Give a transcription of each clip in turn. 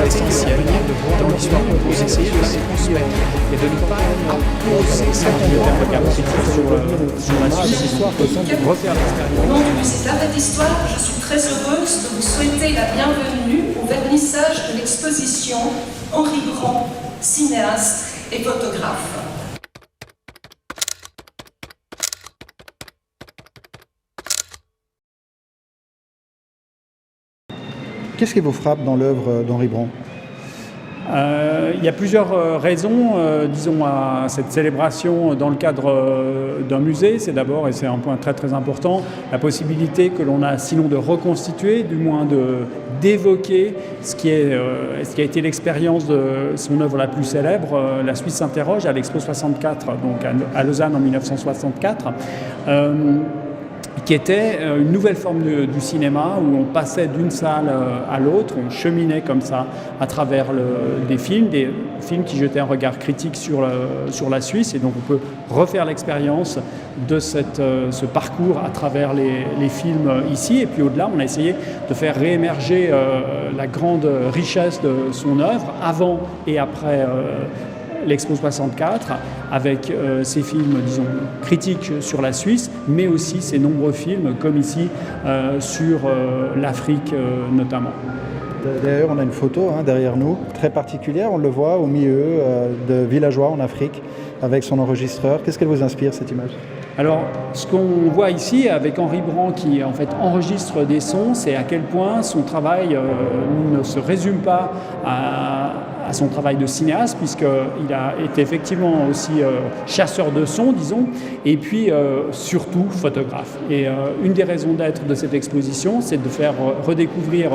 essentiel dans l'histoire qu'on peut essayer de la construire et de ne pas imposer cette regard critique sur la Suisse, refaire l'expérience. Au nom du musée d'art et d'histoire, je suis très heureuse de vous souhaiter la bienvenue au vernissage de l'exposition Henri Brand, cinéaste et photographe. Qu'est-ce qui vous frappe dans l'œuvre d'Henri Brand ? Il y a plusieurs raisons, disons, à cette célébration dans le cadre d'un musée. C'est d'abord, et c'est un point très très important, la possibilité que l'on a sinon de reconstituer, du moins d'évoquer ce qui a été l'expérience de son œuvre la plus célèbre, La Suisse s'interroge, à l'Expo 64, donc à Lausanne en 1964. Qui était une nouvelle forme du cinéma où on passait d'une salle à l'autre, on cheminait comme ça à travers des films qui jetaient un regard critique sur la Suisse, et donc on peut refaire l'expérience de ce parcours à travers les films ici. Et puis au-delà, on a essayé de faire réémerger la grande richesse de son œuvre avant et après l'Expo 64, avec ses films, disons, critiques sur la Suisse, mais aussi ses nombreux films, comme ici, sur l'Afrique notamment. D'ailleurs, on a une photo derrière nous, très particulière, on le voit au milieu de villageois en Afrique, avec son enregistreur. Qu'est-ce qu'elle vous inspire, cette image ? Alors, ce qu'on voit ici avec Henri Brand qui en fait enregistre des sons, c'est à quel point son travail ne se résume pas à son travail de cinéaste, puisqu'il a été effectivement aussi chasseur de sons, disons, et puis surtout photographe. Et une des raisons d'être de cette exposition, c'est de faire redécouvrir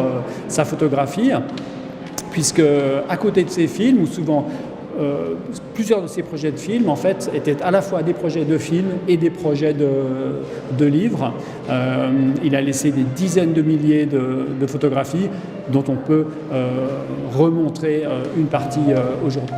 sa photographie, puisque à côté de ses films, où souvent plusieurs de ces projets de films, en fait, étaient à la fois des projets de films et des projets de livres. Il a laissé des dizaines de milliers de photographies dont on peut remontrer une partie aujourd'hui.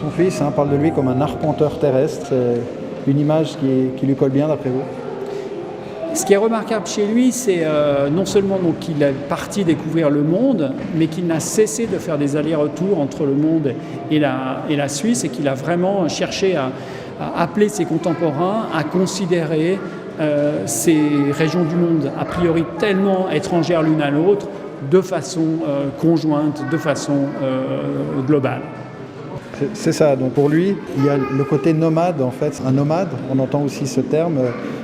Son fils parle de lui comme un arpenteur terrestre. C'est une image qui lui colle bien d'après vous ? Ce qui est remarquable chez lui, c'est non seulement qu'il est parti découvrir le monde, mais qu'il n'a cessé de faire des allers-retours entre le monde et la Suisse, et qu'il a vraiment cherché à appeler ses contemporains à considérer ces régions du monde, a priori tellement étrangères l'une à l'autre, de façon conjointe, de façon globale. C'est ça, donc pour lui, il y a le côté nomade en fait. Un nomade, on entend aussi ce terme,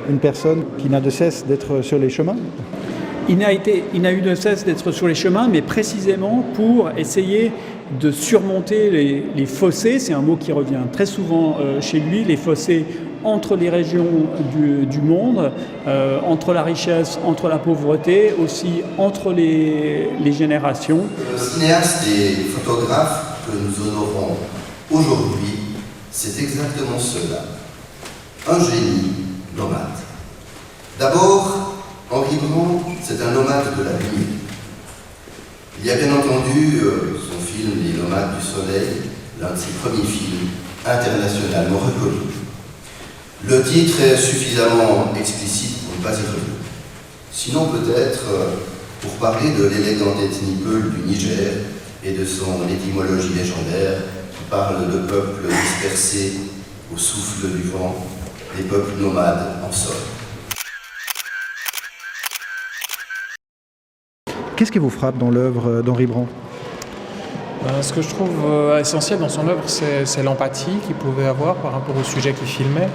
une personne qui n'a de cesse d'être sur les chemins. Il n'a eu de cesse d'être sur les chemins, mais précisément pour essayer de surmonter les fossés, c'est un mot qui revient très souvent chez lui, les fossés entre les régions du monde, entre la richesse, entre la pauvreté, aussi entre les générations. Le cinéaste et photographe que nous honorons aujourd'hui, c'est exactement cela. Un génie nomade. D'abord, Henri Brand, c'est un nomade de la nuit. Il y a bien entendu son film Les Nomades du Soleil, l'un de ses premiers films internationalement reconnus. Le titre est suffisamment explicite pour ne pas y revenir. Sinon peut-être pour parler de l'élégante ethnie Peul du Niger et de son étymologie légendaire qui parle de peuples dispersés au souffle du vent, des peuples nomades en somme. Qu'est-ce qui vous frappe dans l'œuvre d'Henri Brand ? Ce que je trouve essentiel dans son œuvre, c'est l'empathie qu'il pouvait avoir par rapport au sujet qu'il filmait.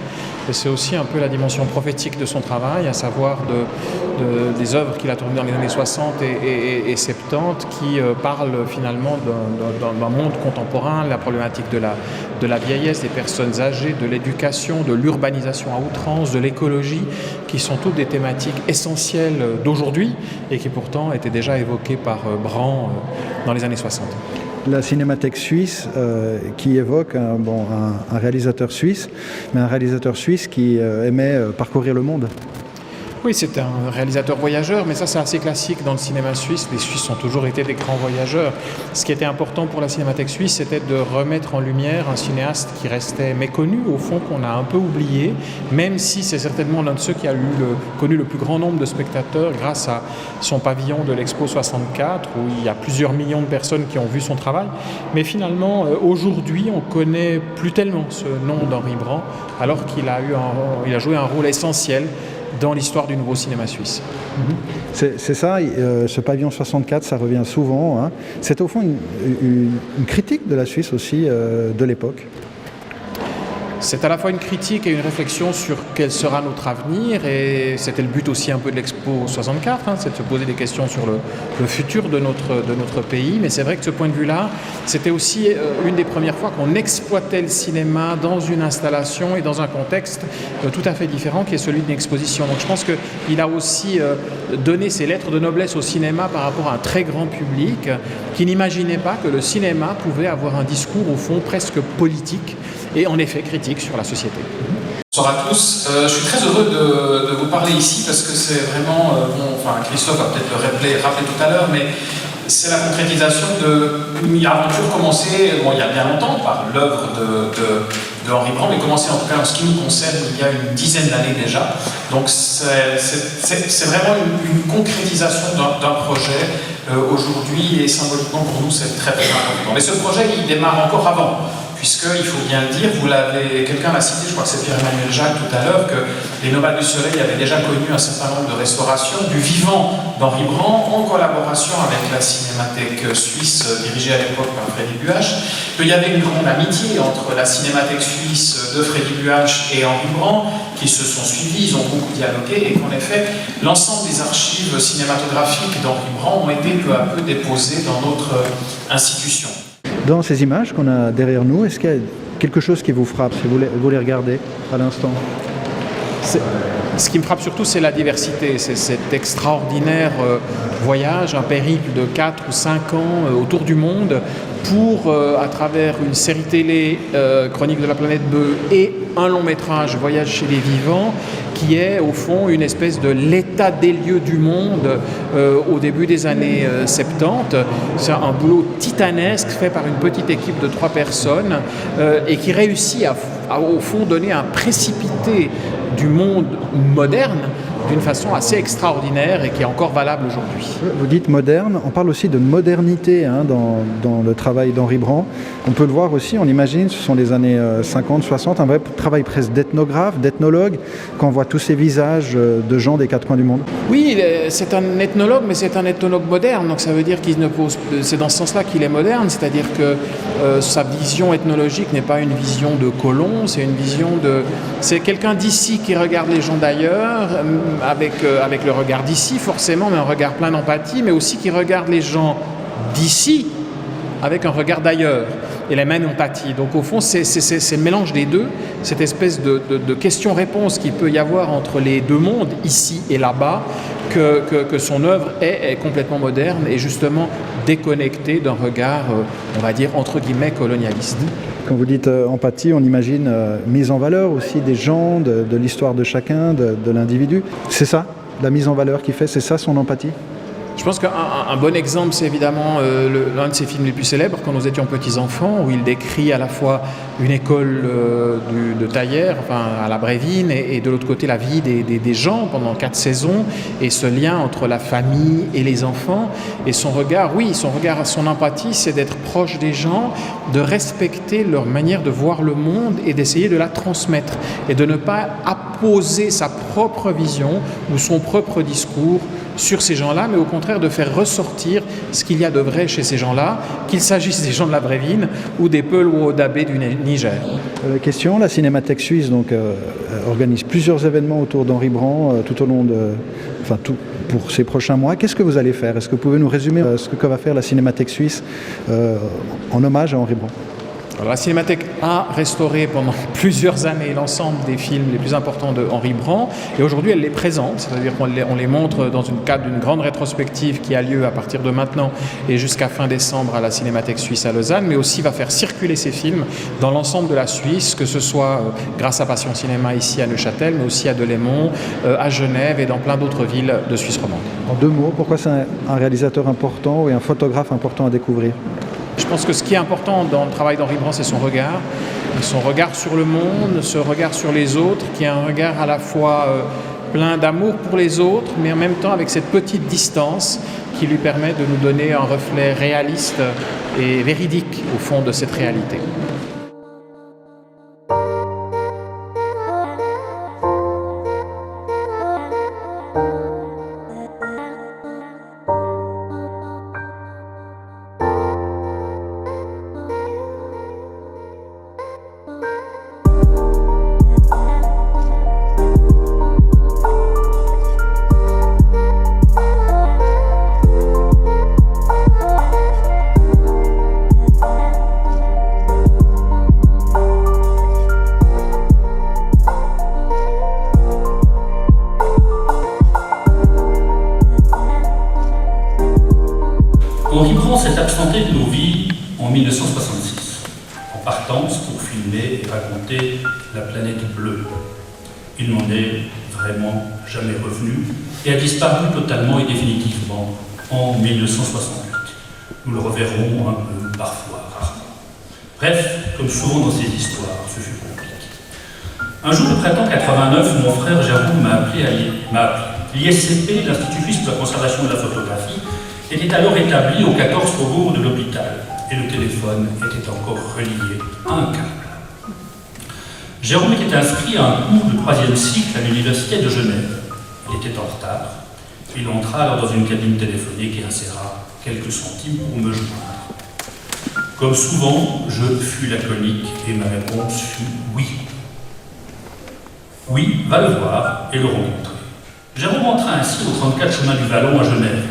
Et c'est aussi un peu la dimension prophétique de son travail, à savoir des œuvres qu'il a tournées dans les années 60 et 70 qui parlent finalement d'un monde contemporain, la problématique de la vieillesse, des personnes âgées, de l'éducation, de l'urbanisation à outrance, de l'écologie, qui sont toutes des thématiques essentielles d'aujourd'hui et qui pourtant étaient déjà évoquées par Brand dans les années 60. La Cinémathèque suisse qui évoque un réalisateur suisse, mais un réalisateur suisse qui aimait parcourir le monde. Oui, c'est un réalisateur voyageur, mais ça c'est assez classique dans le cinéma suisse. Les Suisses ont toujours été des grands voyageurs. Ce qui était important pour la Cinémathèque suisse, c'était de remettre en lumière un cinéaste qui restait méconnu, au fond qu'on a un peu oublié, même si c'est certainement l'un de ceux qui a connu le plus grand nombre de spectateurs grâce à son pavillon de l'Expo 64, où il y a plusieurs millions de personnes qui ont vu son travail. Mais finalement, aujourd'hui, on connaît plus tellement ce nom d'Henri Brand, alors qu'il a joué un rôle essentiel dans l'histoire du nouveau cinéma suisse. C'est ça, ce pavillon 64, ça revient souvent. Hein. C'est au fond une critique de la Suisse aussi de l'époque. C'est à la fois une critique et une réflexion sur quel sera notre avenir, et c'était le but aussi un peu de l'Expo 64, c'est de se poser des questions sur le futur de notre pays. Mais c'est vrai que de ce point de vue-là, c'était aussi une des premières fois qu'on exploitait le cinéma dans une installation et dans un contexte tout à fait différent qui est celui d'une exposition. Donc je pense qu'il a aussi donné ses lettres de noblesse au cinéma par rapport à un très grand public qui n'imaginait pas que le cinéma pouvait avoir un discours au fond presque politique et en effet critique sur la société. Bonsoir à tous. Je suis très heureux de vous parler ici parce que c'est vraiment, Christophe va peut-être le rappeler tout à l'heure, mais c'est la concrétisation d'une aventure commencée il y a bien longtemps par l'œuvre de Henri Brand, mais commencée en tout cas en ce qui nous concerne il y a une dizaine d'années déjà. Donc c'est vraiment une concrétisation d'un projet aujourd'hui, et symboliquement pour nous c'est très très important. Mais ce projet il démarre encore avant. Puisqu'il faut bien le dire, quelqu'un l'a cité, je crois que c'est Pierre-Emmanuel Jacques tout à l'heure, que les Nomades du Soleil avaient déjà connu un certain nombre de restaurations du vivant d'Henri Brand en collaboration avec la Cinémathèque suisse dirigée à l'époque par Freddy Buach, qu'il y avait une grande amitié entre la Cinémathèque suisse de Freddy Buach et Henri Brand qui se sont suivis, ils ont beaucoup dialogué, et qu'en effet, l'ensemble des archives cinématographiques d'Henri Brand ont été peu à peu déposées dans notre institution. Dans ces images qu'on a derrière nous, est-ce qu'il y a quelque chose qui vous frappe si vous les regardez à l'instant ? Ce qui me frappe surtout, c'est la diversité. C'est cet extraordinaire voyage, un périple de 4 ou 5 ans autour du monde pour, à travers une série télé, Chronique de la planète Bœuf, et un long métrage, Voyage chez les vivants, qui est au fond une espèce de l'état des lieux du monde au début des années 70. C'est un boulot titanesque fait par une petite équipe de 3 personnes et qui réussit à au fond donner un précipité du monde moderne d'une façon assez extraordinaire et qui est encore valable aujourd'hui. Vous dites moderne, on parle aussi de modernité dans le travail d'Henri Brand. On peut le voir aussi, on imagine, ce sont les années 50, 60, un vrai travail presque d'ethnographe, d'ethnologue, quand on voit tous ces visages de gens des 4 coins du monde. Oui, c'est un ethnologue, mais c'est un ethnologue moderne, donc ça veut dire c'est dans ce sens-là qu'il est moderne, c'est-à-dire que sa vision ethnologique n'est pas une vision de colon, c'est quelqu'un d'ici qui regarde les gens d'ailleurs, avec le regard d'ici forcément, mais un regard plein d'empathie, mais aussi qui regarde les gens d'ici avec un regard d'ailleurs et la même empathie. Donc au fond, c'est le mélange des deux, cette espèce de question-réponse qu'il peut y avoir entre les deux mondes, ici et là-bas, que son œuvre est complètement moderne et justement déconnectée d'un regard, on va dire, entre guillemets, colonialiste. Quand vous dites empathie, on imagine mise en valeur aussi des gens, de l'histoire de chacun, de l'individu. C'est ça, la mise en valeur qu'il fait, c'est ça son empathie ? Je pense qu'un bon exemple, c'est évidemment l'un de ses films les plus célèbres, Quand nous étions petits enfants, où il décrit à la fois une école de tailleur, à la Brévine, et de l'autre côté la vie des gens pendant 4 saisons, et ce lien entre la famille et les enfants. Et son regard, son empathie, c'est d'être proche des gens, de respecter leur manière de voir le monde et d'essayer de la transmettre, et de ne pas apposer sa propre vision ou son propre discours sur ces gens-là, mais au contraire de faire ressortir ce qu'il y a de vrai chez ces gens-là, qu'il s'agisse des gens de la Brévine ou des Peuls ou Odabé du Niger. Question, la Cinémathèque suisse organise plusieurs événements autour d'Henri Brand tout au long pour ces prochains mois. Qu'est-ce que vous allez faire? Est-ce que vous pouvez nous résumer ce que va faire la Cinémathèque suisse en hommage à Henri Brand? Alors, la Cinémathèque a restauré pendant plusieurs années l'ensemble des films les plus importants de Henri Brand et aujourd'hui elle les présente, c'est-à-dire qu'on les montre dans le cadre d'une grande rétrospective qui a lieu à partir de maintenant et jusqu'à fin décembre à la Cinémathèque suisse à Lausanne, mais aussi va faire circuler ces films dans l'ensemble de la Suisse, que ce soit grâce à Passion Cinéma ici à Neuchâtel, mais aussi à Delémont, à Genève et dans plein d'autres villes de Suisse romande. En 2 mots, pourquoi c'est un réalisateur important et un photographe important à découvrir? Je pense que ce qui est important dans le travail d'Henri Brand, c'est son regard sur le monde, ce regard sur les autres, qui est un regard à la fois plein d'amour pour les autres, mais en même temps avec cette petite distance qui lui permet de nous donner un reflet réaliste et véridique au fond de cette réalité. Henri Brand s'est absenté de nos vies en 1966, en partance pour filmer et raconter La planète bleue. Il n'en est vraiment jamais revenu et a disparu totalement et définitivement en 1968. Nous le reverrons un peu, parfois, rarement. Bref, comme souvent dans ces histoires, ce fut compliqué. Un jour de printemps 89, mon frère Jérôme m'a appelé. L'ISCP, l'Institut suisse pour la conservation de la photographie, était alors établi au 14 faubourg de l'hôpital et le téléphone était encore relié à un câble. Jérôme était inscrit à un cours de 3e cycle à l'université de Genève. Il était en retard. Il entra alors dans une cabine téléphonique et inséra quelques centimes pour me joindre. Comme souvent, je fus laconique et ma réponse fut oui. Oui, va le voir et le rencontrer. Jérôme entra ainsi au 34 chemin du Vallon à Genève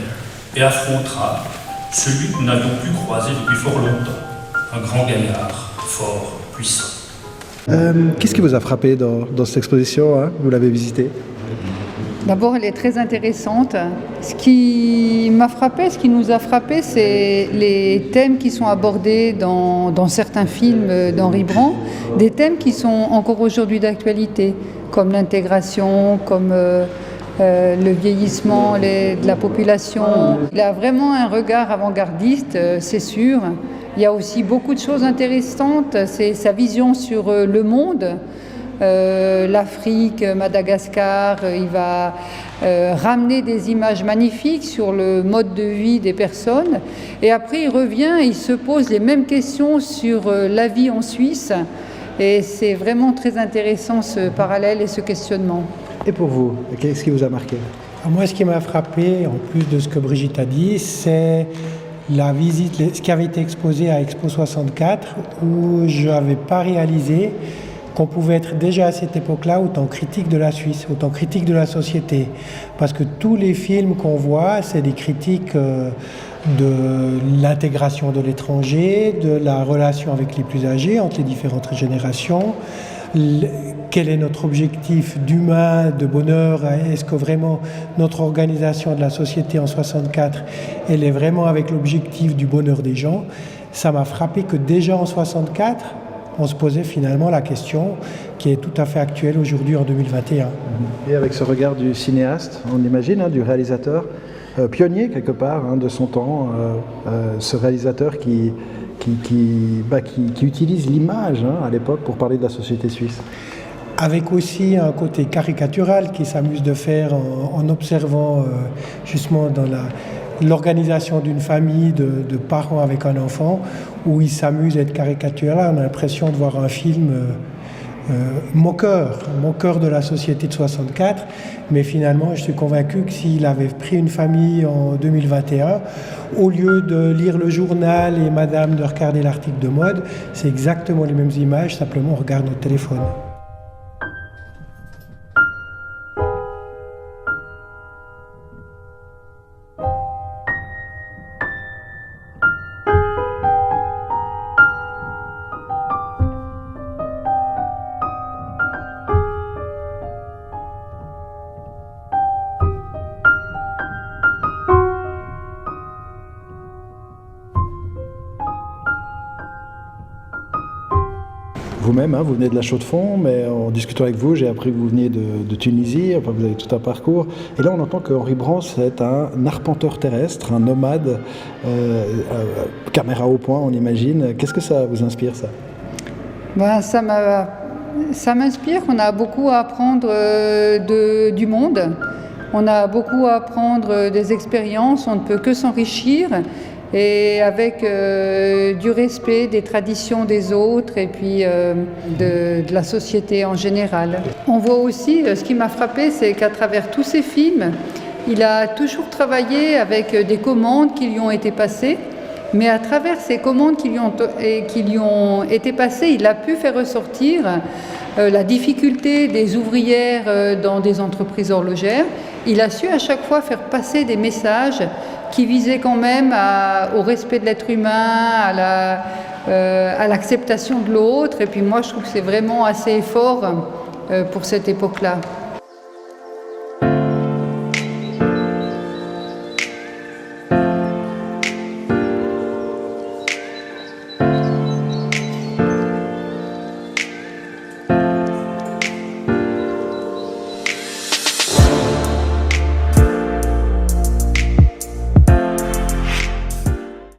et affrontera celui que nous n'avions pu croiser depuis fort longtemps, un grand gaillard, fort, puissant. Qu'est-ce qui vous a frappé dans cette exposition, hein? Vous l'avez visitée? D'abord, elle est très intéressante. Ce qui m'a frappé, ce qui nous a frappé, c'est les thèmes qui sont abordés dans certains films d'Henri Brand, des thèmes qui sont encore aujourd'hui d'actualité, comme l'intégration, comme le vieillissement de la population. Il a vraiment un regard avant-gardiste, c'est sûr. Il y a aussi beaucoup de choses intéressantes, c'est sa vision sur le monde. L'Afrique, Madagascar, il va ramener des images magnifiques sur le mode de vie des personnes et après il revient et il se pose les mêmes questions sur la vie en Suisse et c'est vraiment très intéressant ce parallèle et ce questionnement. Et pour vous, qu'est-ce qui vous a marqué? Moi, ce qui m'a frappé, en plus de ce que Brigitte a dit, c'est la visite, ce qui avait été exposé à Expo 64 où je n'avais pas réalisé qu'on pouvait être déjà à cette époque-là autant critique de la Suisse, autant critique de la société. Parce que tous les films qu'on voit, c'est des critiques de l'intégration de l'étranger, de la relation avec les plus âgés, entre les différentes générations. Quel est notre objectif d'humain, de bonheur? Est-ce que vraiment notre organisation de la société en 64, elle est vraiment avec l'objectif du bonheur des gens? Ça m'a frappé que déjà en 64, on se posait finalement la question qui est tout à fait actuelle aujourd'hui en 2021. Et avec ce regard du cinéaste, on imagine, du réalisateur, pionnier quelque part de son temps, ce réalisateur qui utilise l'image à l'époque pour parler de la société suisse. Avec aussi un côté caricatural qui s'amuse de faire en observant justement dans l'organisation d'une famille de parents avec un enfant, où il s'amuse à être caricatural. On a l'impression de voir un film moqueur de la société de 64, mais finalement je suis convaincu que s'il avait pris une famille en 2021, au lieu de lire le journal et madame de regarder l'article de mode, c'est exactement les mêmes images, simplement on regarde notre téléphone. Vous-même, vous venez de la Chaux-de-Fonds, mais en discutant avec vous, j'ai appris que vous veniez de Tunisie, enfin, vous avez tout un parcours. Et là, on entend que Henri Brand, c'est un arpenteur terrestre, un nomade, caméra au point, on imagine. Qu'est-ce que ça vous inspire, ça? Ça m'inspire qu'on a beaucoup à apprendre du monde. On a beaucoup à apprendre des expériences, on ne peut que s'enrichir. Et avec du respect des traditions des autres et puis de la société en général. On voit aussi, ce qui m'a frappé, c'est qu'à travers tous ces films, il a toujours travaillé avec des commandes qui lui ont été passées, mais à travers ces commandes qui lui ont été passées, il a pu faire ressortir la difficulté des ouvrières dans des entreprises horlogères. Il a su à chaque fois faire passer des messages qui visaient quand même au respect de l'être humain, à l'acceptation de l'autre. Et puis moi, je trouve que c'est vraiment assez fort pour cette époque-là.